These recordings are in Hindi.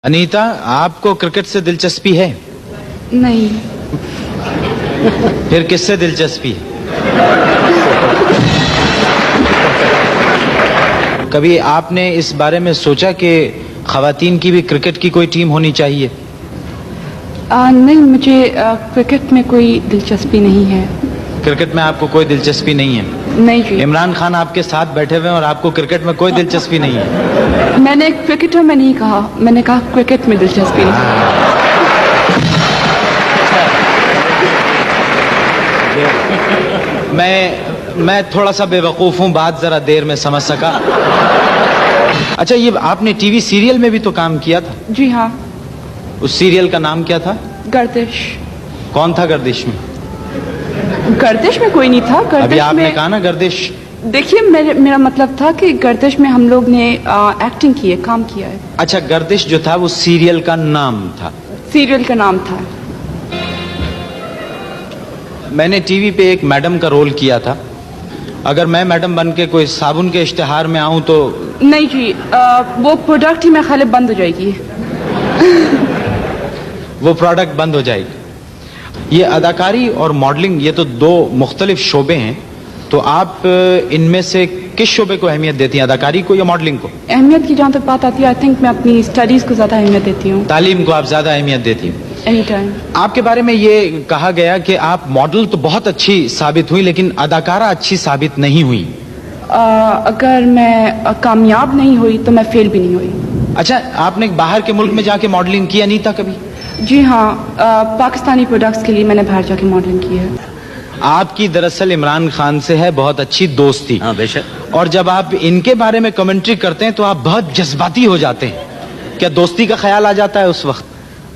अनीता, आपको क्रिकेट से दिलचस्पी है? नहीं। फिर किससे दिलचस्पी है? कभी आपने इस बारे में सोचा कि खवातीन की भी क्रिकेट की कोई टीम होनी चाहिए? नहीं, मुझे क्रिकेट में कोई दिलचस्पी नहीं है। क्रिकेट में आपको कोई दिलचस्पी नहीं है? नहीं जी। इमरान खान आपके साथ बैठे हुए हैं और आपको क्रिकेट में कोई दिलचस्पी नहीं है? मैंने क्रिकेटर में नहीं कहा, मैंने कहा क्रिकेट में दिलचस्पी नहीं। मैं थोड़ा सा बेवकूफ हूं, बात जरा देर में समझ सका। अच्छा, ये आपने टीवी सीरियल में भी तो काम किया था? जी हाँ। उस सीरियल का नाम क्या था? गर्दिश। कौन था गर्दिश में? गर्दिश में कोई नहीं था। अभी गर्दिश आपने में कहा ना गर्दिश। देखिए, मेरा मतलब था कि गर्दिश में हम लोग ने एक्टिंग की है, काम किया है। अच्छा, गर्दिश जो था वो सीरियल का नाम था? सीरियल का नाम था। मैंने टीवी पे एक मैडम का रोल किया था। अगर मैं मैडम बन के कोई साबुन के इश्तिहार में आऊं तो? नहीं जी, वो प्रोडक्ट ही मेरे ख्याल है बंद हो जाएगी। वो प्रोडक्ट बंद हो जाएगी। ये अदाकारी और मॉडलिंग, ये तो दो मुख्तलिफ शोबे हैं, तो आप इनमें से किस शोबे को अहमियत देती हैं, अदाकारी को या मॉडलिंग को? अहमियत की जहाँ तक बात आती है, आई थिंक मैं अपनी स्टडीज को ज्यादा अहमियत देती हूँ। तालीम को आप ज्यादा अहमियत देती हैं? Any time. आपके बारे में ये कहा गया कि आप मॉडल तो बहुत अच्छी साबित हुई लेकिन अदाकारा अच्छी साबित नहीं हुई। अगर मैं कामयाब नहीं हुई तो मैं फेल भी नहीं हुई। अच्छा, आपने बाहर के मुल्क में जाके मॉडलिंग की अनीता कभी? जी हाँ, पाकिस्तानी प्रोडक्ट्स के लिए मैंने बाहर जाके मॉडलिंग की है। आपकी दरअसल इमरान खान से है बहुत अच्छी दोस्ती। हाँ बेशक। और जब आप इनके बारे में कमेंट्री करते हैं तो आप बहुत जज्बाती हो जाते हैं। क्या दोस्ती का ख्याल आ जाता है उस वक्त?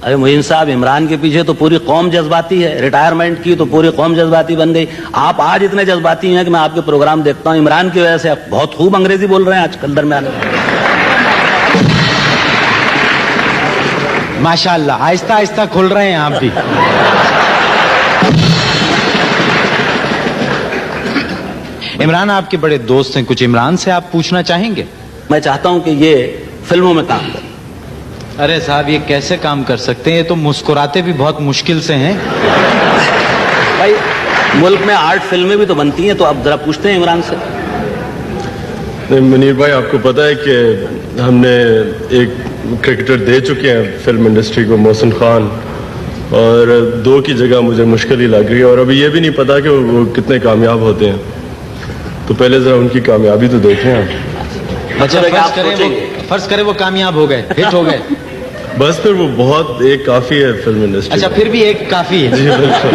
अरे मोइन साहब, इमरान के पीछे तो पूरी कौम जज्बाती है। रिटायरमेंट की तो पूरी कौम जज्बाती बन गई। आप आज इतने जज्बाती हैं कि मैं आपके प्रोग्राम देखता हूँ। इमरान की वजह से आप बहुत खूब अंग्रेजी बोल रहे हैं आजकल दरमियान। माशाअल्लाह, आहिस्ता आहिस्ता खुल रहे हैं आप भी। इमरान आपके बड़े दोस्त हैं, कुछ इमरान से आप पूछना चाहेंगे? मैं चाहता हूं कि ये फिल्मों में काम करे। अरे साहब, ये कैसे काम कर सकते हैं? ये तो मुस्कुराते भी बहुत मुश्किल से हैं। भाई, मुल्क में आर्ट फिल्में भी तो बनती हैं, तो आप जरा पूछते हैं इमरान से। मुनीर भाई, आपको पता है कि हमने एक क्रिकेटर दे चुके हैं फिल्म इंडस्ट्री को, मोहसिन खान, और 2 की जगह मुझे मुश्किल ही लग रही है। और अभी ये भी नहीं पता कि वो कितने कामयाब होते हैं, तो पहले जरा उनकी कामयाबी तो देखें आप। अच्छा, फर्ज करें वो कामयाब हो गए, हिट हो गए, बस फिर वो बहुत एक काफी है फिल्म इंडस्ट्री। अच्छा, फिर भी एक काफी है। जी बिल्कुल।